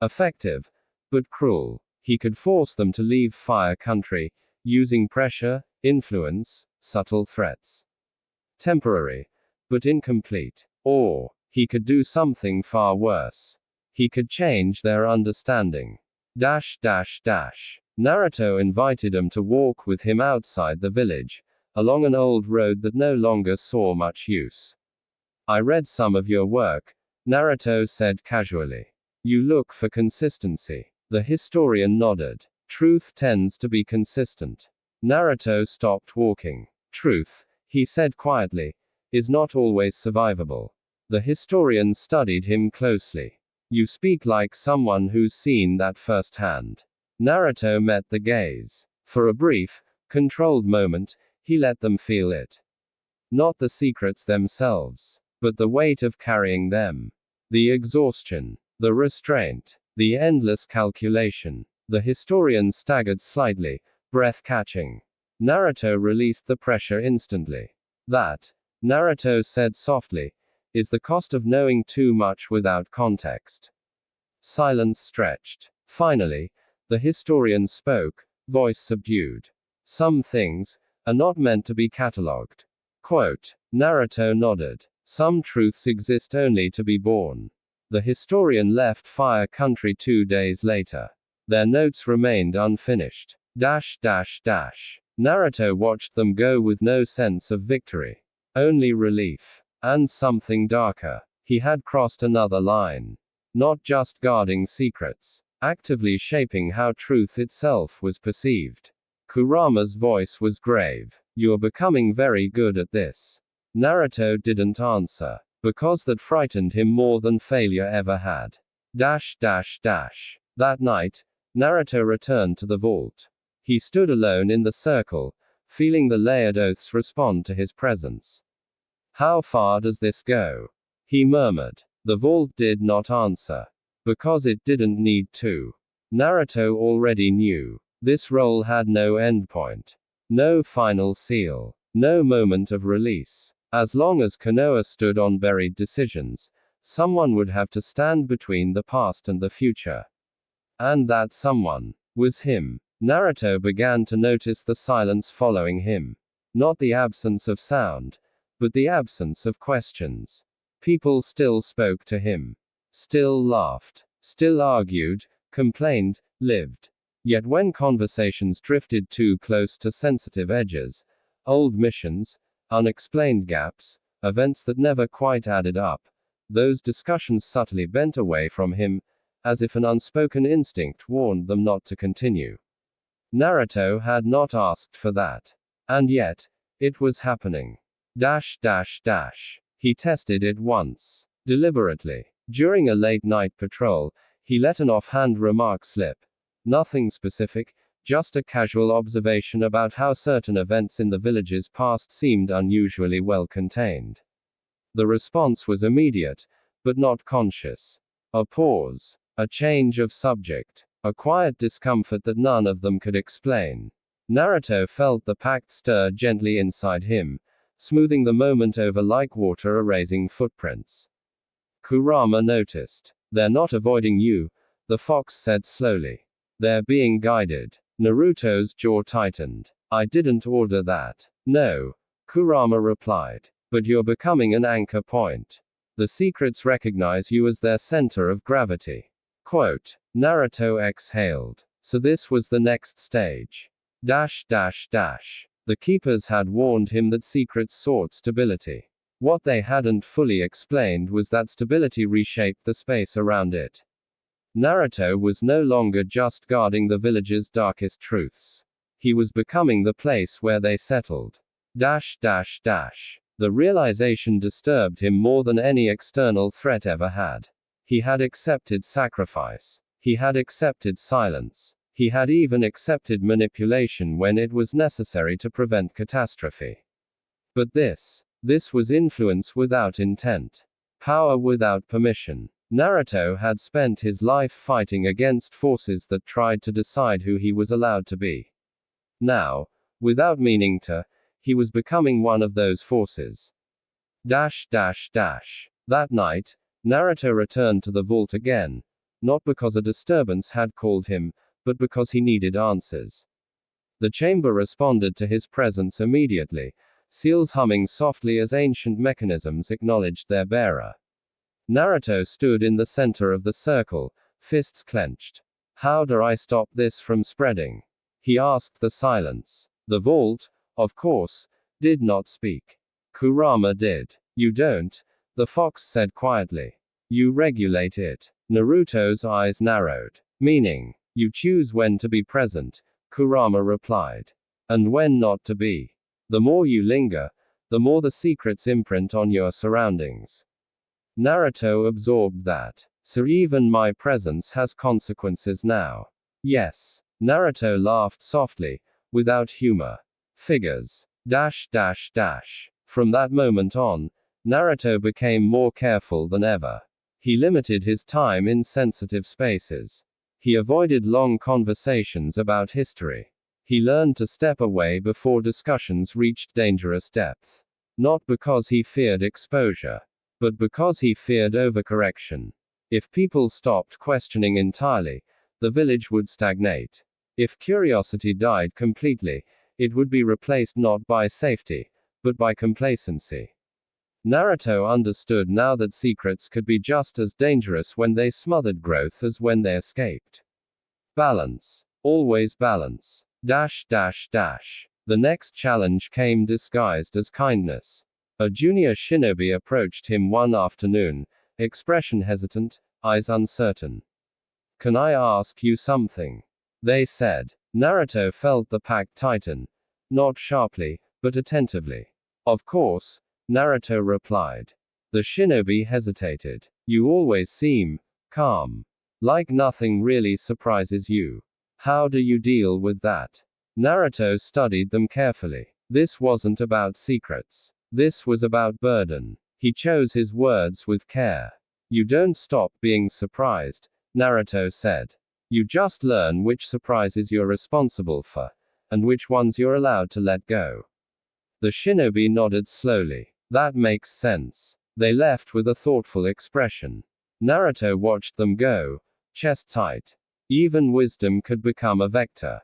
Effective, but cruel. He could force them to leave Fire Country, using pressure, influence, subtle threats. Temporary, but incomplete. Or, he could do something far worse. He could change their understanding. Naruto invited him to walk with him outside the village, along an old road that no longer saw much use. "I read some of your work," Naruto said casually. "You look for consistency." The historian nodded. "Truth tends to be consistent." Naruto stopped walking. "Truth," he said quietly, is not always survivable. The historian studied him closely. You speak like someone who's seen that firsthand. Naruto met the gaze. For a brief, controlled moment, he let them feel it. Not the secrets themselves, but the weight of carrying them. The exhaustion, the restraint, the endless calculation. The historian staggered slightly, breath catching. Naruto released the pressure instantly. That, Naruto said softly, is the cost of knowing too much without context. Silence stretched. Finally, the historian spoke, voice subdued. Some things are not meant to be catalogued. Quote. Naruto nodded. Some truths exist only to be born. The historian left Fire Country 2 days later. Their notes remained unfinished. Naruto watched them go with no sense of victory. Only relief. And something darker. He had crossed another line. Not just guarding secrets, actively shaping how truth itself was perceived. Kurama's voice was grave. You're becoming very good at this. Naruto didn't answer, because that frightened him more than failure ever had. That night, Naruto returned to the vault. He stood alone in the circle, feeling the layered oaths respond to his presence. How far does this go? He murmured. The vault did not answer. Because it didn't need to. Naruto already knew. This role had no endpoint. No final seal. No moment of release. As long as Konoha stood on buried decisions, someone would have to stand between the past and the future. And that someone was him. Naruto began to notice the silence following him. Not the absence of sound, but the absence of questions. People still spoke to him. Still laughed. Still argued, complained, lived. Yet when conversations drifted too close to sensitive edges, old missions, unexplained gaps, events that never quite added up, those discussions subtly bent away from him, as if an unspoken instinct warned them not to continue. Naruto had not asked for that. And yet, it was happening. He tested it once. Deliberately. During a late-night patrol, he let an offhand remark slip. Nothing specific, just a casual observation about how certain events in the village's past seemed unusually well contained. The response was immediate, but not conscious. A pause. A change of subject. A quiet discomfort that none of them could explain. Naruto felt the pact stir gently inside him, smoothing the moment over like water erasing footprints. Kurama noticed. They're not avoiding you, the fox said slowly. They're being guided. Naruto's jaw tightened. I didn't order that. No. Kurama replied. But you're becoming an anchor point. The secrets recognize you as their center of gravity. Quote. Naruto exhaled. So this was the next stage. The keepers had warned him that secrets sought stability. What they hadn't fully explained was that stability reshaped the space around it. Naruto was no longer just guarding the village's darkest truths. He was becoming the place where they settled. The realization disturbed him more than any external threat ever had. He had accepted sacrifice. He had accepted silence. He had even accepted manipulation when it was necessary to prevent catastrophe. But this was influence without intent. Power without permission. Naruto had spent his life fighting against forces that tried to decide who he was allowed to be. Now, without meaning to, he was becoming one of those forces. That night, Naruto returned to the vault again, not because a disturbance had called him, but because he needed answers. The chamber responded to his presence immediately, seals humming softly as ancient mechanisms acknowledged their bearer. Naruto stood in the center of the circle, fists clenched. How do I stop this from spreading? He asked the silence. The vault, of course, did not speak. Kurama did. You don't, the fox said quietly. You regulate it. Naruto's eyes narrowed. Meaning, you choose when to be present, Kurama replied. And when not to be. The more you linger, the more the secrets imprint on your surroundings. Naruto absorbed that. So even my presence has consequences now. Yes. Naruto laughed softly, without humor. Figures. From that moment on, Naruto became more careful than ever. He limited his time in sensitive spaces. He avoided long conversations about history. He learned to step away before discussions reached dangerous depth. Not because he feared exposure, but because he feared overcorrection. If people stopped questioning entirely, the village would stagnate. If curiosity died completely, it would be replaced not by safety, but by complacency. Naruto understood now that secrets could be just as dangerous when they smothered growth as when they escaped. Balance. Always balance. The next challenge came disguised as kindness. A junior shinobi approached him one afternoon, expression hesitant, eyes uncertain. Can I ask you something? They said. Naruto felt the pact tighten. Not sharply, but attentively. Of course, Naruto replied. The shinobi hesitated. You always seem calm. Like nothing really surprises you. How do you deal with that? Naruto studied them carefully. This wasn't about secrets. This was about burden. He chose his words with care. You don't stop being surprised, Naruto said. You just learn which surprises you're responsible for, and which ones you're allowed to let go. The shinobi nodded slowly. That makes sense. They left with a thoughtful expression. Naruto watched them go, chest tight. Even wisdom could become a vector.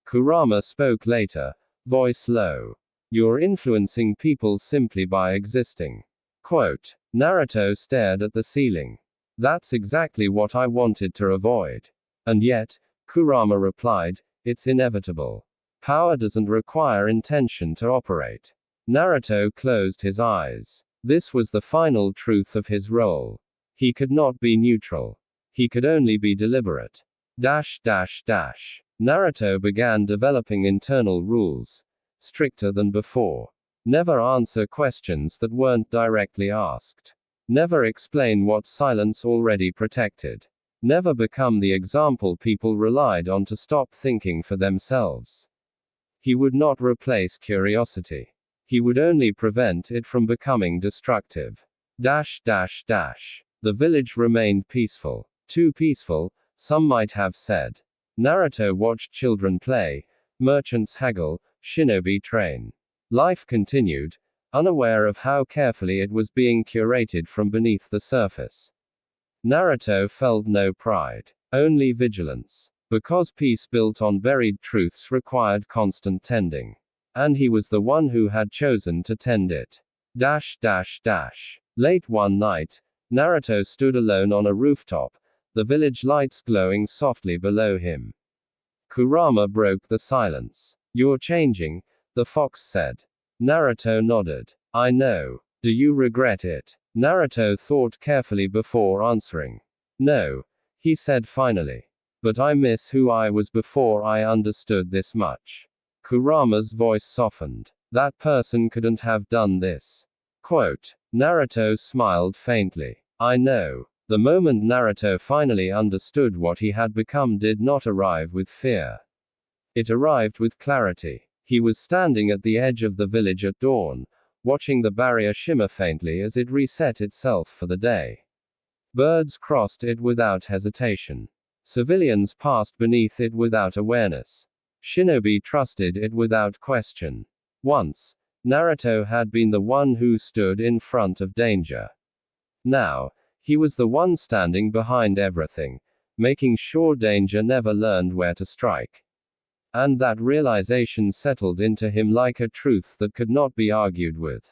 Kurama spoke later, voice low. You're influencing people simply by existing. Quote. Naruto stared at the ceiling. That's exactly what I wanted to avoid. And yet, Kurama replied, it's inevitable. Power doesn't require intention to operate. Naruto closed his eyes. This was the final truth of his role. He could not be neutral. He could only be deliberate. Naruto began developing internal rules. Stricter than before. Never answer questions that weren't directly asked. Never explain what silence already protected. Never become the example people relied on to stop thinking for themselves. He would not replace curiosity. He would only prevent it from becoming destructive. The village remained peaceful. Too peaceful, some might have said. Naruto watched children play, merchants haggle, shinobi train. Life continued, unaware of how carefully it was being curated from beneath the surface. Naruto felt no pride, only vigilance. Because peace built on buried truths required constant tending. And he was the one who had chosen to tend it. Late one night, Naruto stood alone on a rooftop, the village lights glowing softly below him. Kurama broke the silence. You're changing, the fox said. Naruto nodded. I know. Do you regret it? Naruto thought carefully before answering. No, he said finally. But I miss who I was before I understood this much. Kurama's voice softened. That person couldn't have done this. Quote. Naruto smiled faintly. I know. The moment Naruto finally understood what he had become did not arrive with fear. It arrived with clarity. He was standing at the edge of the village at dawn, watching the barrier shimmer faintly as it reset itself for the day. Birds crossed it without hesitation. Civilians passed beneath it without awareness. Shinobi trusted it without question. Once, Naruto had been the one who stood in front of danger. Now, he was the one standing behind everything, making sure danger never learned where to strike. And that realization settled into him like a truth that could not be argued with.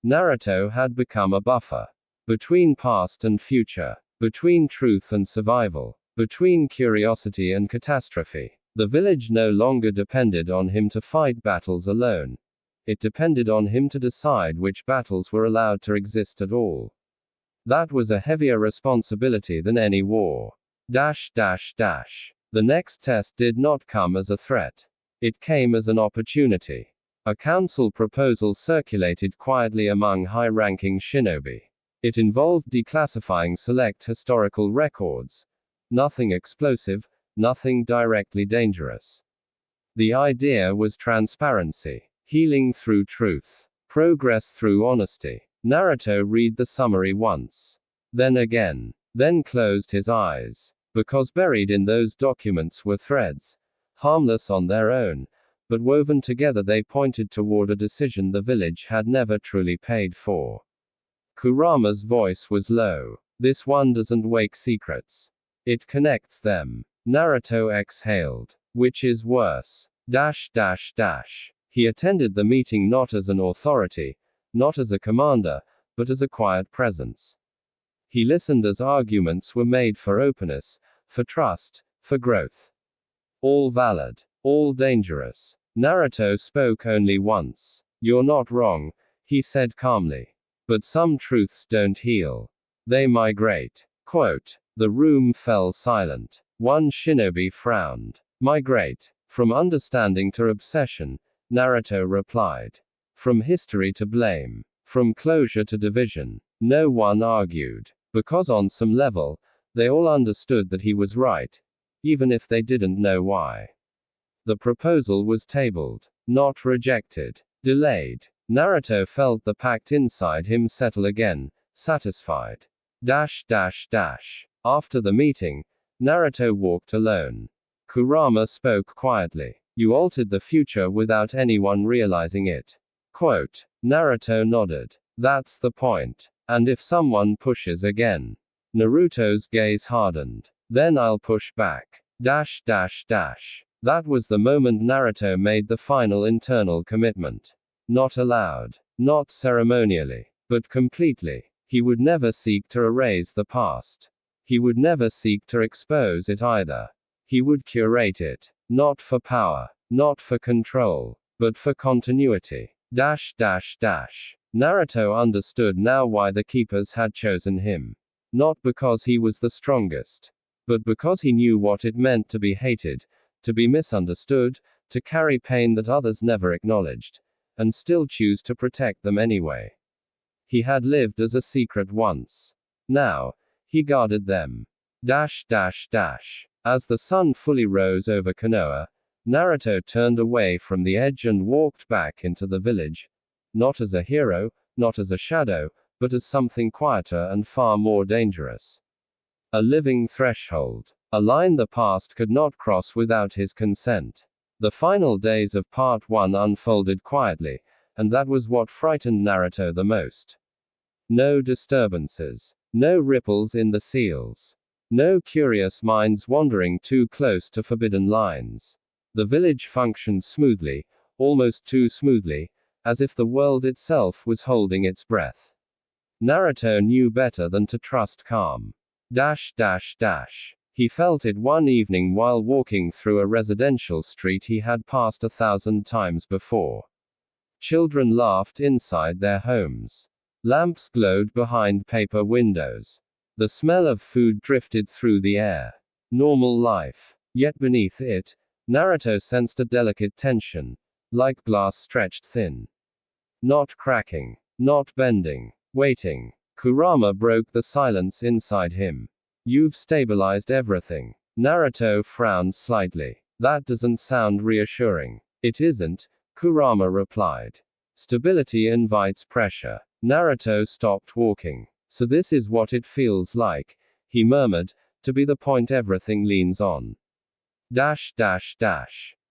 Naruto had become a buffer. Between past and future. Between truth and survival. Between curiosity and catastrophe. The village no longer depended on him to fight battles alone. It depended on him to decide which battles were allowed to exist at all. That was a heavier responsibility than any war. The next test did not come as a threat. It came as an opportunity. A council proposal circulated quietly among high-ranking shinobi. It involved declassifying select historical records. Nothing explosive, nothing directly dangerous. The idea was transparency, healing through truth, progress through honesty. Naruto read the summary once, then again, then closed his eyes, because buried in those documents were threads, harmless on their own, but woven together they pointed toward a decision the village had never truly paid for. Kurama's voice was low. This one doesn't wake secrets. It connects them. Naruto exhaled. Which is worse? He attended the meeting not as an authority, not as a commander, but as a quiet presence. He listened as arguments were made for openness, for trust, for growth. All valid, all dangerous. Naruto spoke only once. You're not wrong, he said calmly. But some truths don't heal. They migrate. Quote. The room fell silent. One shinobi frowned. Migrate. From understanding to obsession, Naruto replied. From history to blame. From closure to division. No one argued. Because on some level, they all understood that he was right, even if they didn't know why. The proposal was tabled, not rejected, delayed. Naruto felt the pact inside him settle again, satisfied. After the meeting, Naruto walked alone. Kurama spoke quietly. You altered the future without anyone realizing it. Quote. Naruto nodded. That's the point. And if someone pushes again. Naruto's gaze hardened. Then I'll push back. That was the moment Naruto made the final internal commitment. Not aloud. Not ceremonially. But completely. He would never seek to erase the past. He would never seek to expose it either. He would curate it. Not for power. Not for control. But for continuity. Naruto understood now why the keepers had chosen him. Not because he was the strongest. But because he knew what it meant to be hated, to be misunderstood, to carry pain that others never acknowledged, and still choose to protect them anyway. He had lived as a secret once. Now, he guarded them. As the sun fully rose over Konoha, Naruto turned away from the edge and walked back into the village. Not as a hero, not as a shadow, but as something quieter and far more dangerous. A living threshold. A line the past could not cross without his consent. The final days of Part 1 unfolded quietly, and that was what frightened Naruto the most. No disturbances. No ripples in the seals. No curious minds wandering too close to forbidden lines. The village functioned smoothly, almost too smoothly, as if the world itself was holding its breath. Naruto knew better than to trust calm. He felt it one evening while walking through a residential street he had passed 1,000 times before. Children laughed inside their homes. Lamps glowed behind paper windows. The smell of food drifted through the air. Normal life. Yet beneath it, Naruto sensed a delicate tension, like glass stretched thin. Not cracking. Not bending. Waiting. Kurama broke the silence inside him. You've stabilized everything. Naruto frowned slightly. That doesn't sound reassuring. It isn't, Kurama replied. Stability invites pressure. Naruto stopped walking. So this is what it feels like, he murmured, to be the point everything leans on.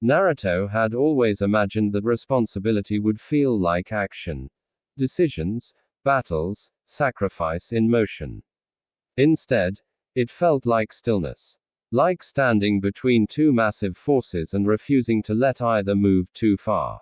Naruto had always imagined that responsibility would feel like action. Decisions, battles, sacrifice in motion. Instead, it felt like stillness. Like standing between two massive forces and refusing to let either move too far.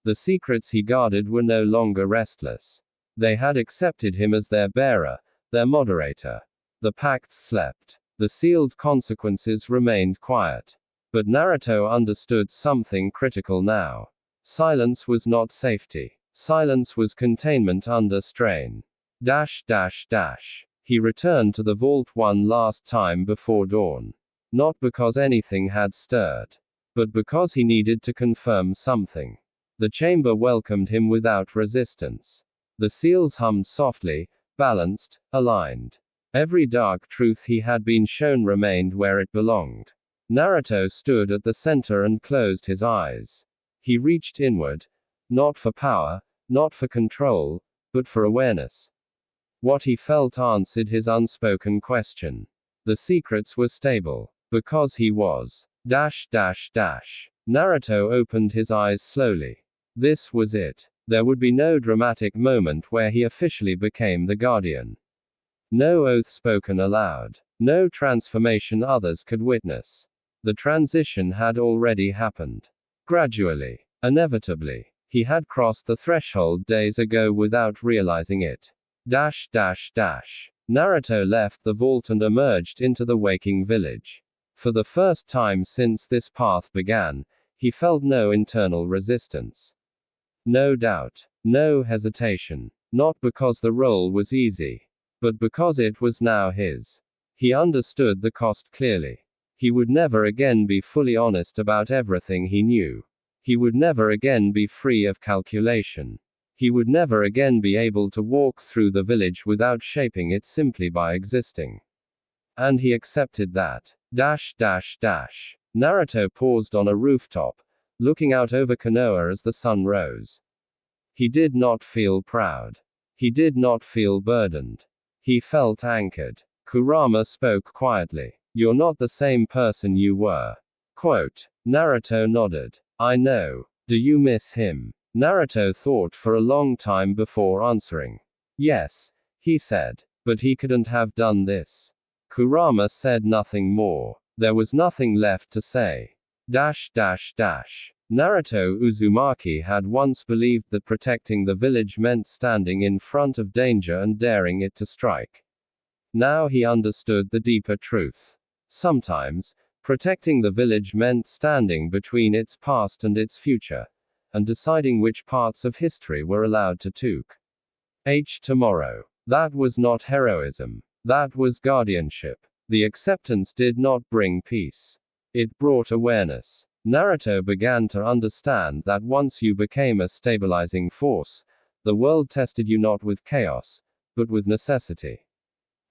The secrets he guarded were no longer restless. They had accepted him as their bearer, their moderator. The pacts slept. The sealed consequences remained quiet. But Naruto understood something critical now. Silence was not safety. Silence was containment under strain. He returned to the vault one last time before dawn. Not because anything had stirred. but because he needed to confirm something. The chamber welcomed him without resistance. The seals hummed softly, balanced, aligned. Every dark truth he had been shown remained where it belonged. Naruto stood at the center and closed his eyes. He reached inward, not for power, not for control, but for awareness. What he felt answered his unspoken question. The secrets were stable, because he was. Naruto opened his eyes slowly. This was it. There would be no dramatic moment where he officially became the guardian. No oath spoken aloud. No transformation others could witness. The transition had already happened. Gradually. Inevitably. He had crossed the threshold days ago without realizing it. Naruto left the vault and emerged into the waking village. For the first time since this path began, he felt no internal resistance. No doubt. No hesitation. Not because the role was easy, but because it was now his. He understood the cost clearly. He would never again be fully honest about everything he knew. He would never again be free of calculation. He would never again be able to walk through the village without shaping it simply by existing. And he accepted that. Naruto paused on a rooftop, looking out over Konoha as the sun rose. He did not feel proud. He did not feel burdened. He felt anchored. Kurama spoke quietly. You're not the same person you were. Quote. Naruto nodded. I know. Do you miss him? Naruto thought for a long time before answering. Yes, he said. But he couldn't have done this. Kurama said nothing more. There was nothing left to say. Naruto Uzumaki had once believed that protecting the village meant standing in front of danger and daring it to strike. Now he understood the deeper truth. Sometimes, protecting the village meant standing between its past and its future, and deciding which parts of history were allowed to took. Tomorrow. That was not heroism. That was guardianship. The acceptance did not bring peace. It brought awareness. Naruto began to understand that once you became a stabilizing force, the world tested you not with chaos, but with necessity.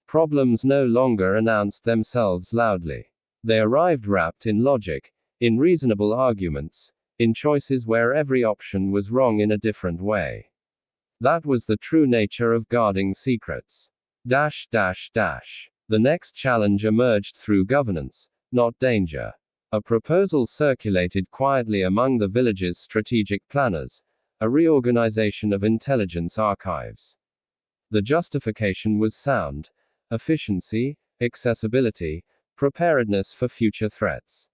Problems no longer announced themselves loudly. They arrived wrapped in logic, in reasonable arguments, in choices where every option was wrong in a different way. That was the true nature of guarding secrets. The next challenge emerged through governance, not danger. A proposal circulated quietly among the village's strategic planners, a reorganization of intelligence archives. The justification was sound: efficiency, accessibility, preparedness for future threats.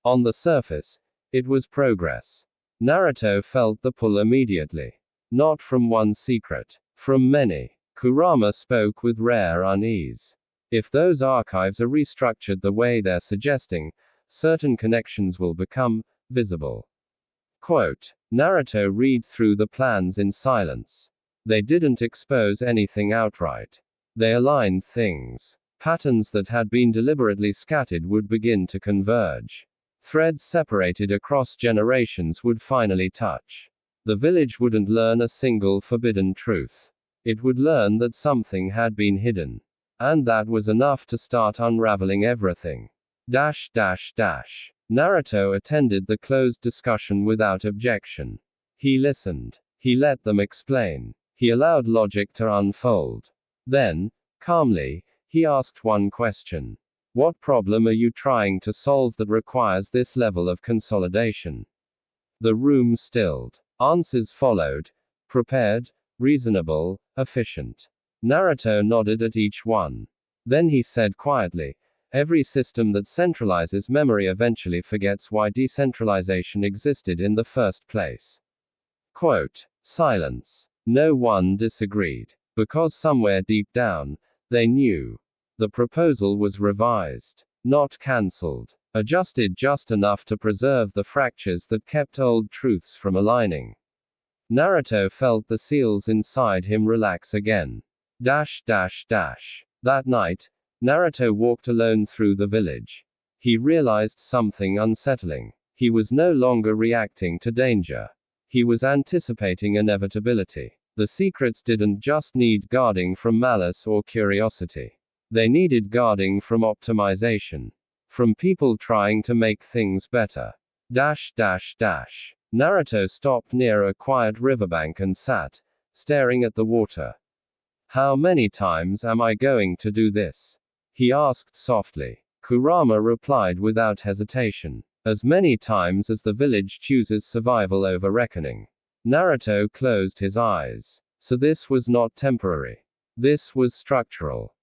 On the surface, it was progress. Naruto felt the pull immediately. Not from one secret. From many. Kurama spoke with rare unease. If those archives are restructured the way they're suggesting, certain connections will become visible. Quote. Naruto read through the plans in silence. They didn't expose anything outright. They aligned things. Patterns that had been deliberately scattered would begin to converge. Threads separated across generations would finally touch. The village wouldn't learn a single forbidden truth. It would learn that something had been hidden. And that was enough to start unraveling everything. Naruto attended the closed discussion without objection. He listened. He let them explain. He allowed logic to unfold. Then, calmly, he asked one question. What problem are you trying to solve that requires this level of consolidation? The room stilled. Answers followed. Prepared, reasonable, efficient. Naruto nodded at each one. Then he said quietly, every system that centralizes memory eventually forgets why decentralization existed in the first place. Quote. Silence. No one disagreed. Because somewhere deep down, they knew. The proposal was revised. Not cancelled. Adjusted just enough to preserve the fractures that kept old truths from aligning. Naruto felt the seals inside him relax again. That night, Naruto walked alone through the village. He realized something unsettling. He was no longer reacting to danger. He was anticipating inevitability. The secrets didn't just need guarding from malice or curiosity. They needed guarding from optimization. From people trying to make things better. Naruto stopped near a quiet riverbank and sat, staring at the water. How many times am I going to do this? He asked softly. Kurama replied without hesitation. As many times as the village chooses survival over reckoning. Naruto closed his eyes. So this was not temporary. This was structural.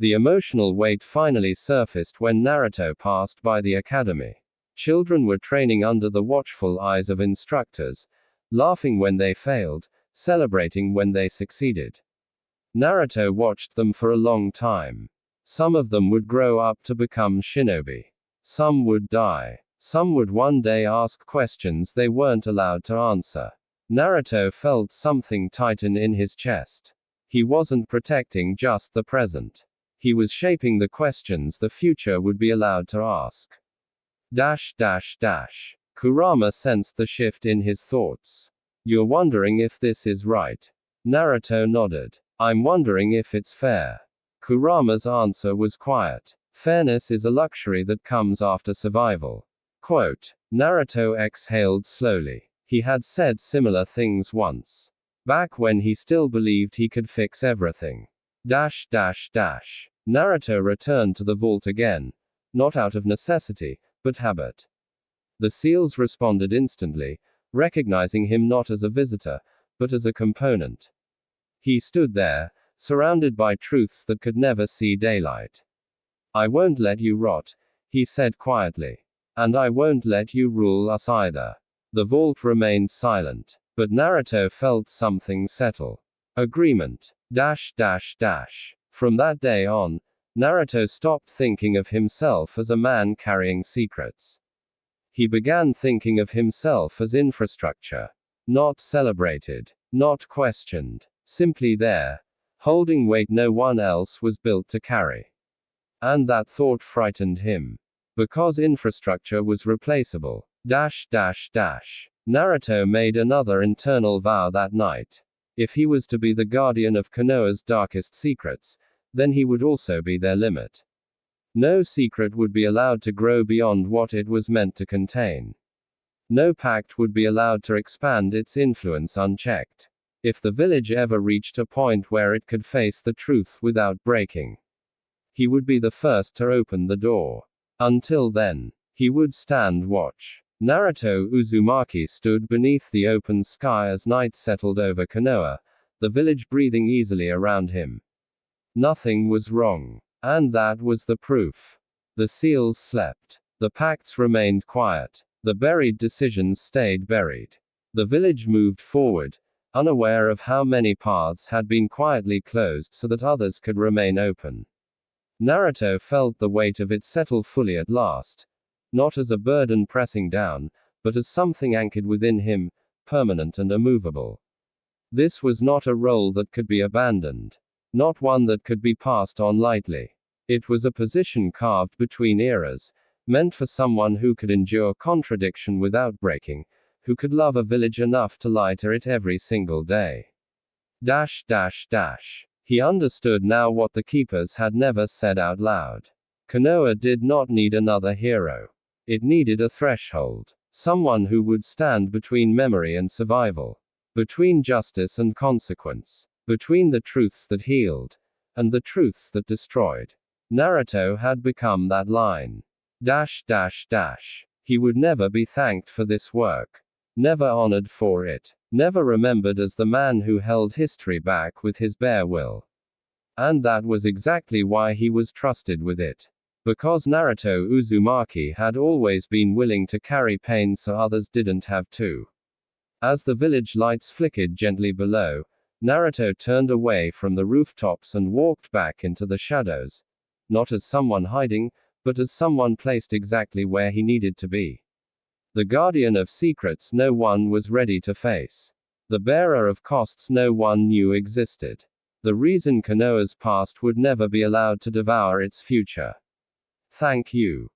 The emotional weight finally surfaced when Naruto passed by the academy. Children were training under the watchful eyes of instructors, laughing when they failed, celebrating when they succeeded. Naruto watched them for a long time. Some of them would grow up to become shinobi. Some would die. Some would one day ask questions they weren't allowed to answer. Naruto felt something tighten in his chest. He wasn't protecting just the present. He was shaping the questions the future would be allowed to ask. Kurama sensed the shift in his thoughts. You're wondering if this is right? Naruto nodded. I'm wondering if it's fair. Kurama's answer was quiet. Fairness is a luxury that comes after survival. Quote. Naruto exhaled slowly. He had said similar things once. Back when he still believed he could fix everything. Naruto returned to the vault again. Not out of necessity, but habit. The seals responded instantly, recognizing him not as a visitor, but as a component. He stood there, surrounded by truths that could never see daylight. I won't let you rot, he said quietly. And I won't let you rule us either. The vault remained silent. But Naruto felt something settle. Agreement. From that day on, Naruto stopped thinking of himself as a man carrying secrets. He began thinking of himself as infrastructure. Not celebrated. Not questioned. Simply there. Holding weight no one else was built to carry. And that thought frightened him. Because infrastructure was replaceable. Naruto made another internal vow that night. If he was to be the guardian of Konoha's darkest secrets, then he would also be their limit. No secret would be allowed to grow beyond what it was meant to contain. No pact would be allowed to expand its influence unchecked. If the village ever reached a point where it could face the truth without breaking, he would be the first to open the door. Until then, he would stand watch. Naruto Uzumaki stood beneath the open sky as night settled over Konoha, the village breathing easily around him. Nothing was wrong. And that was the proof. The seals slept. The pacts remained quiet. The buried decisions stayed buried. The village moved forward, unaware of how many paths had been quietly closed so that others could remain open. Naruto felt the weight of it settle fully at last. Not as a burden pressing down, but as something anchored within him, permanent and immovable. This was not a role that could be abandoned. Not one that could be passed on lightly. It was a position carved between eras, meant for someone who could endure contradiction without breaking, who could love a village enough to lighter it every single day. He understood now what the keepers had never said out loud. Konoha did not need another hero. It needed a threshold. Someone who would stand between memory and survival. Between justice and consequence. Between the truths that healed, and the truths that destroyed. Naruto had become that line. He would never be thanked for this work. Never honored for it. Never remembered as the man who held history back with his bare will. And that was exactly why he was trusted with it. Because Naruto Uzumaki had always been willing to carry pain so others didn't have to. As the village lights flickered gently below, Naruto turned away from the rooftops and walked back into the shadows. Not as someone hiding, but as someone placed exactly where he needed to be. The guardian of secrets no one was ready to face. The bearer of costs no one knew existed. The reason Konoha's past would never be allowed to devour its future. Thank you.